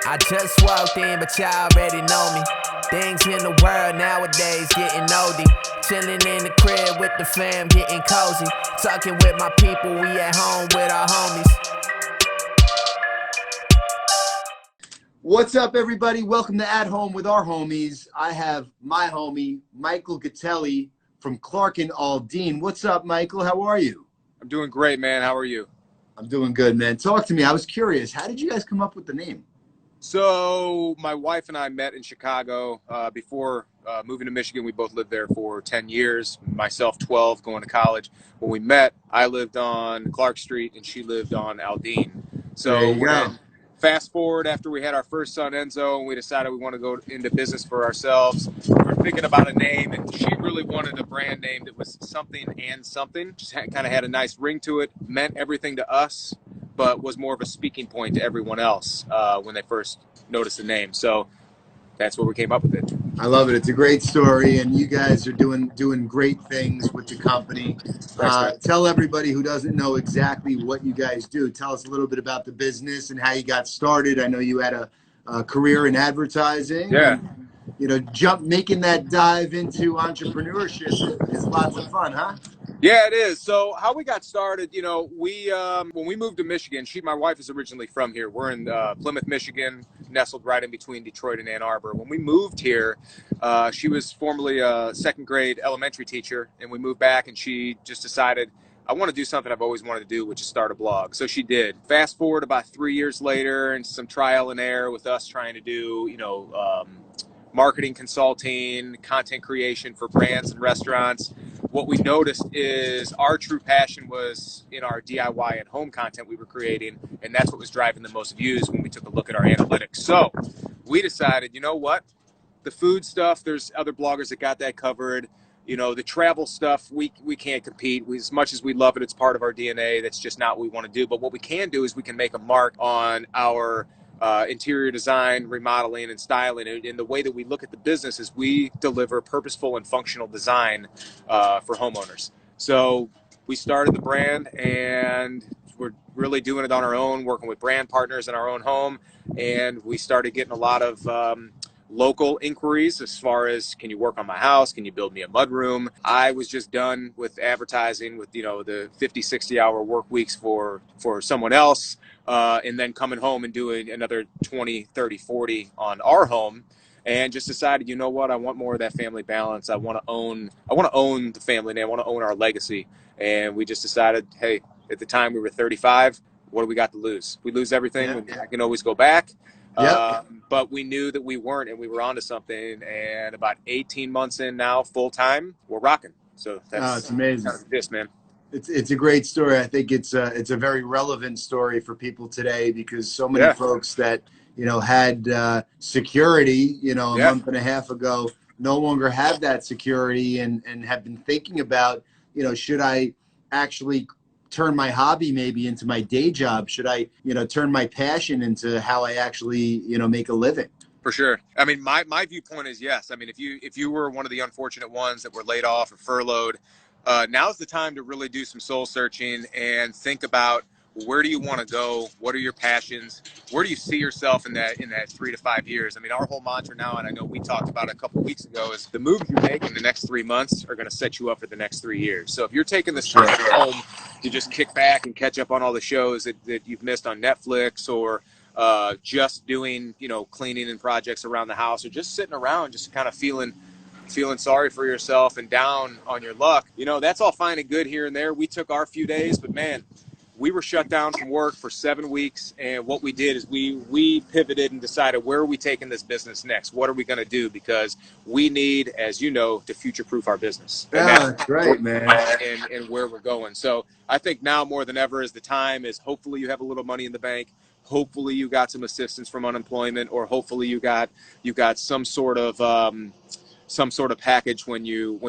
I just walked in, but y'all already know me. Things in the world nowadays getting oldie. Chilling in the crib with the fam, getting cozy. Talking with my people, we at home with our homies. What's up, everybody? Welcome to At Home with our homies. I have my homie, Michael Gutelli from Clark and Aldine. What's up, Michael? How are you? I'm doing great, man. How are you? I'm doing good, man. Talk to me. I was curious. How did you guys come up with the name? So my wife and I met in Chicago before moving to Michigan. We both lived there for 10 years, myself 12, going to college. When we met, I lived on Clark Street and she lived on Aldine. There So you go. fast forward after we had our first son, Enzo, and we decided we want to go into business for ourselves. We were thinking about a name, and she really wanted a brand name that was something and something. Just kind of had a nice ring to it, meant everything to us, but was more of a speaking point to everyone else when they first noticed the name. So that's where we came up with it. I love it. It's a great story, and you guys are doing great things with the company. Tell everybody who doesn't know exactly what you guys do. Tell us a little bit about the business and how you got started. I know you had a career in advertising. Yeah. And, making that dive into entrepreneurship is lots of fun, huh? Yeah, it is. So how we got started, we when we moved to Michigan, my wife is originally from here. We're in Plymouth, Michigan, nestled right in between Detroit and Ann Arbor. When we moved here, she was formerly a second grade elementary teacher, and we moved back, and she just decided, I want to do something I've always wanted to do, which is start a blog. So she did. Fast forward about 3 years later, and some trial and error with us trying to do, marketing consulting, content creation for brands and restaurants. What we noticed is our true passion was in our DIY and home content we were creating, and that's what was driving the most views when we took a look at our analytics. So we decided, you know what? The food stuff, there's other bloggers that got that covered. The travel stuff, we can't compete. As much as we love it, it's part of our DNA. That's just not what we want to do. But what we can do is we can make a mark on our interior design, remodeling, and styling. And the way that we look at the business is we deliver purposeful and functional design for homeowners. So we started the brand, and we're really doing it on our own, working with brand partners in our own home. And we started getting a lot of local inquiries as far as, can you work on my house? Can you build me a mudroom? I was just done with advertising with, the 50, 60-hour work weeks for someone else. And then coming home and doing another 20, 30, 40 on our home, and just decided, you know what, I want more of that family balance. I want to own the family name. I want to own our legacy. And we just decided, hey, at the time we were 35, what do we got to lose? We lose everything. I can always go back. But we knew that we weren't, and we were onto something. And about 18 months in now, full time, we're rocking. So that's it's amazing. Kind of this, man. It's a great story. I think it's a very relevant story for people today, because so many folks that had security a month and a half ago no longer have that security, and have been thinking about should I actually turn my hobby maybe into my day job? Should I turn my passion into how I actually make a living? For sure. I mean, my viewpoint is yes. I mean, if you were one of the unfortunate ones that were laid off or furloughed, now's the time to really do some soul searching and think about, where do you want to go? What are your passions? Where do you see yourself in that 3 to 5 years? I mean, our whole mantra now, and I know we talked about it a couple of weeks ago, is the moves you make in the next 3 months are going to set you up for the next 3 years. So if you're taking this time at home to just kick back and catch up on all the shows that you've missed on Netflix, or just doing, cleaning and projects around the house, or just sitting around, just kind of feeling sorry for yourself and down on your luck, that's all fine and good here and there. We took our few days, but man, we were shut down from work for 7 weeks. And what we did is we pivoted and decided, where are we taking this business next? What are we going to do? Because we need, as you know, to future-proof our business. That's right, man. And where we're going. So I think now more than ever is the time is, hopefully you have a little money in the bank. Hopefully you got some assistance from unemployment, or hopefully you got some sort of package when you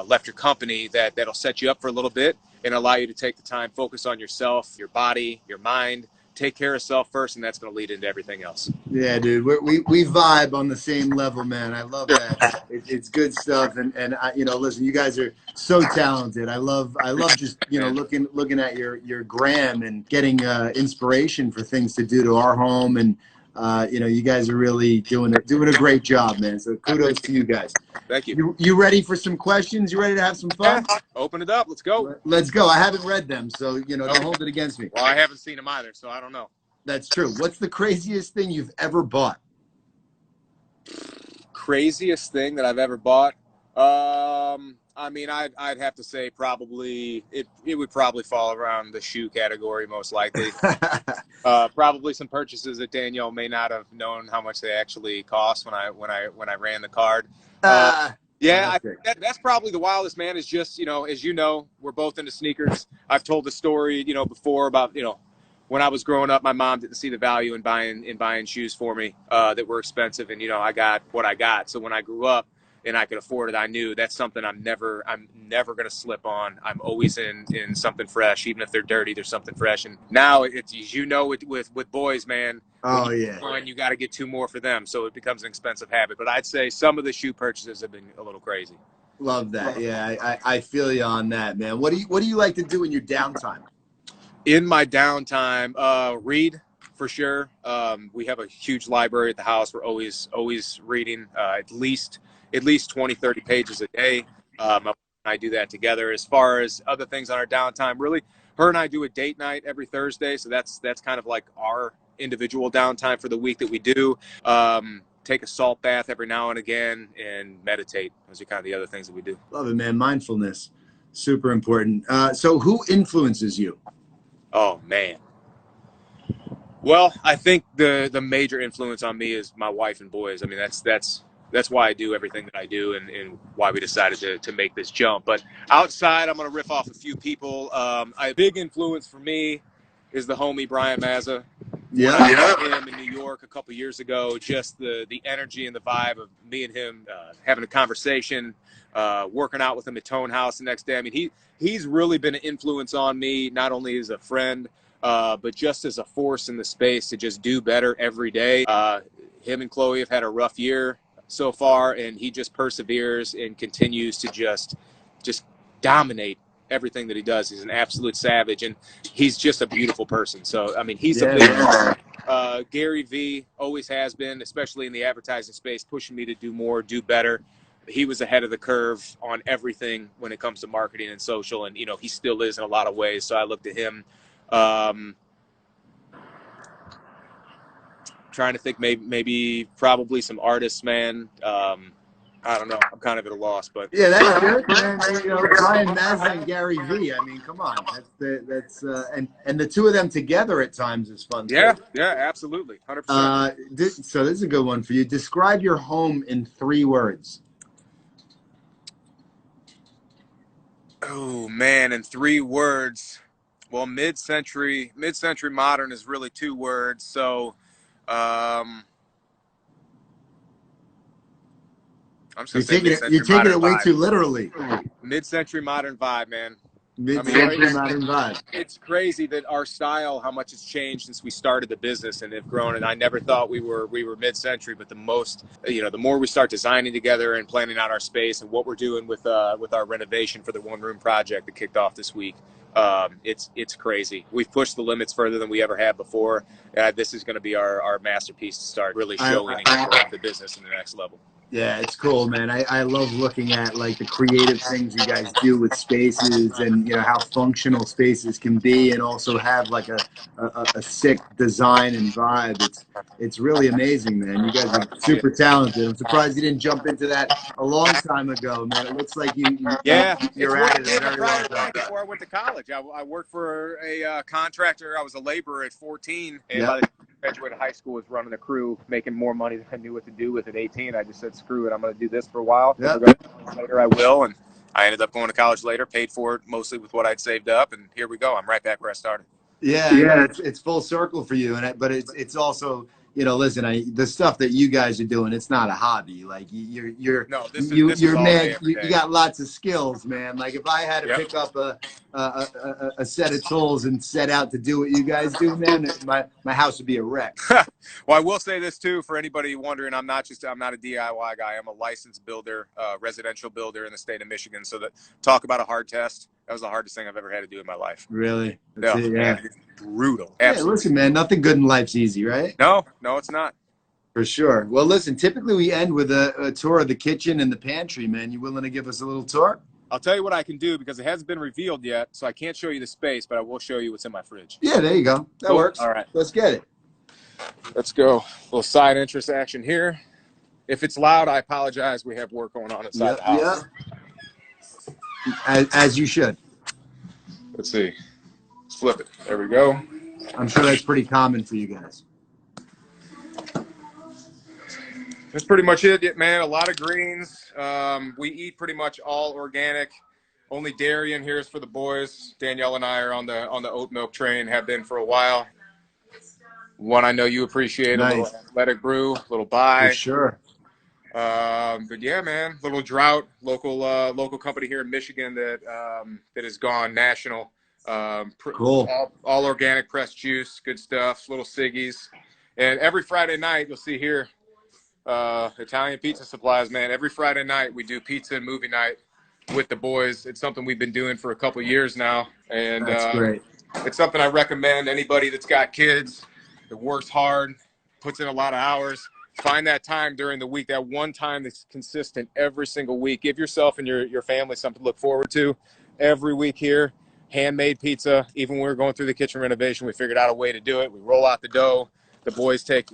left your company that'll set you up for a little bit and allow you to take the time, focus on yourself, your body, your mind, take care of self first, and that's going to lead into everything else. Yeah, dude, we vibe on the same level, man. I love that. It's good stuff, and I, listen, you guys are so talented. I love just looking at your gram and getting inspiration for things to do to our home, and You guys are really doing a great job, man. So kudos to you guys. Thank you. You ready for some questions? You ready to have some fun? Yeah. Open it up. Let's go. Let's go. I haven't read them, so don't hold it against me. Well, I haven't seen them either, so I don't know. That's true. What's the craziest thing you've ever bought? Craziest thing that I've ever bought? I mean, I'd have to say probably it would probably fall around the shoe category most likely. Probably some purchases that Danielle may not have known how much they actually cost when I ran the card. Yeah, that's probably the wildest, man. Is just as we're both into sneakers. I've told the story before about when I was growing up, my mom didn't see the value in buying shoes for me that were expensive, and I got what I got. So when I grew up and I could afford it, I knew that's something I'm never going to slip on. I'm always in something fresh, even if they're dirty. There's something fresh. And now it's with boys, man. Oh yeah. And you got to get 2 more for them, so it becomes an expensive habit. But I'd say some of the shoe purchases have been a little crazy. Love that. Yeah, I feel you on that, man. What do you like to do in your downtime? In my downtime, read for sure. We have a huge library at the house. We're always reading at least 20, 30 pages a day. I do that together. As far as other things on our downtime, really, her and I do a date night every Thursday. So that's kind of like our individual downtime for the week that we do. Take a salt bath every now and again and meditate. Those are kind of the other things that we do. Love it, man. Mindfulness, super important. So who influences you? Oh, man. Well, I think the major influence on me is my wife and boys. I mean, that's why I do everything that I do and why we decided to make this jump. But outside, I'm going to riff off a few people. A big influence for me is the homie Brian Mazza. Yeah. When I met him in New York a couple years ago, just the energy and the vibe of me and him having a conversation, working out with him at Tone House the next day. I mean, he's really been an influence on me, not only as a friend, but just as a force in the space to just do better every day. Him and Chloe have had a rough year so far, and he just perseveres and continues to just dominate everything that he does. He's an absolute savage, and he's just a beautiful person. So, I mean, he's a big one. Gary V always has been, especially in the advertising space, pushing me to do more, do better. He was ahead of the curve on everything when it comes to marketing and social, and he still is in a lot of ways. So I looked at him. Trying to think, maybe probably some artists, man. I don't know. I'm kind of at a loss, but yeah, that's good, man. Brian Mazza and Gary V. I mean, come on, that's and the two of them together at times is fun. Yeah, absolutely, 100%. So this is a good one for you. Describe your home in 3 words. Oh man, in 3 words. Well, mid-century modern is really 2 words. So, I'm just you're taking it way too literally. Mid-century modern vibe, man. Mid-century modern vibe. It's crazy that our style, how much it's changed since we started the business and have grown. And I never thought we were mid-century, but the more we start designing together and planning out our space and what we're doing with our renovation for the one-room project that kicked off this week. It's crazy. We've pushed the limits further than we ever have before. This is going to be our masterpiece to start really showing the business in the next level. Yeah, it's cool, man. I love looking at like the creative things you guys do with spaces and how functional spaces can be and also have like a sick design and vibe. It's really amazing, man. You guys are super talented. I'm surprised you didn't jump into that a long time ago, man. It looks like you're at it a very long time. Before I went to college, I worked for a contractor. I was a laborer at 14, and by the time I graduated high school, was running a crew, making more money than I knew what to do with at 18. I just said, screw it, I'm going to do this for a while. Yep. Later I will, and I ended up going to college later, paid for it mostly with what I'd saved up, and here we go. I'm right back where I started. Yeah. It's full circle for you, but it's also listen, the stuff that you guys are doing, it's not a hobby. Like you're man. You got lots of skills, man. Like if I had to pick up a set of tools and set out to do what you guys do, man, my house would be a wreck. Well, I will say this too, for anybody wondering, I'm not a DIY guy. I'm a licensed builder, residential builder in the state of Michigan. So talk about a hard test. That was the hardest thing I've ever had to do in my life. Really? No, That's it, man, it's brutal. Yeah, Absolutely. listen, man, nothing good in life's easy, right? No, it's not. For sure. Well, listen, typically we end with a tour of the kitchen and the pantry, man. You willing to give us a little tour? I'll tell you what I can do because it hasn't been revealed yet, so I can't show you the space, but I will show you what's in my fridge. Yeah, there you go. That works. All right. Let's get it. Let's go. A little side interest action here. If it's loud, I apologize. We have work going on inside the house. Yeah. As you should. Let's see. Let's flip it. There we go. I'm sure that's pretty common for you guys. That's pretty much it, man. A lot of greens. We eat pretty much all organic. Only dairy in here is for the boys. Danielle and I are on the oat milk train, have been for a while. One I know you appreciate, nice. A little athletic brew, a little buy. For sure. But yeah, man, little drought, local company here in Michigan that has gone national. Cool. All organic pressed juice, good stuff, little ciggies. And every Friday night, you'll see here, Italian Pizza Supplies, man. Every Friday night we do pizza and movie night with the boys. It's something we've been doing for a couple years now. And that's great. It's something I recommend anybody that's got kids, that works hard, puts in a lot of hours. Find that time during the week, that one time that's consistent every single week. Give yourself and your family something to look forward to every week here. Handmade pizza. Even when we were going through the kitchen renovation, we figured out a way to do it. We roll out the dough. The boys take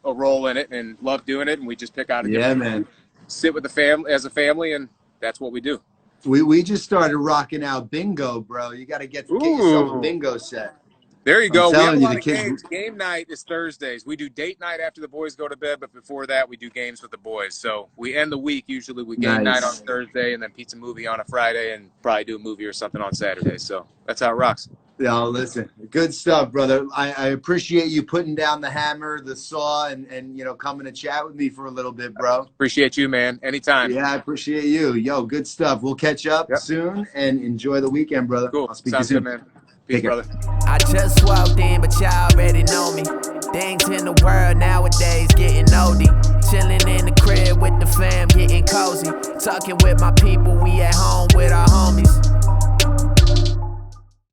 a role in it and love doing it, and we just pick out a sit with the family as a family, and that's what we do. We just started rocking out bingo, bro. You got to get yourself a bingo set. There you go. We have a lot of kids. Games. Game night is Thursdays. We do date night after the boys go to bed, but before that, we do games with the boys. So we end the week usually with game night on Thursday, and then pizza movie on a Friday, and probably do a movie or something on Saturday. So that's how it rocks. Yeah, listen, good stuff, brother. I appreciate you putting down the hammer, the saw, and coming to chat with me for a little bit, bro. Appreciate you, man. Anytime. Yeah, I appreciate you. Yo, good stuff. We'll catch up soon, and enjoy the weekend, brother. Cool. I'll speak Sounds to you soon, good, man. Peace, brother. I just walked in, but y'all already know me. Things in the world nowadays getting oldie. Chilling in the crib with the fam, getting cozy. Talking with my people, we at home with our homies.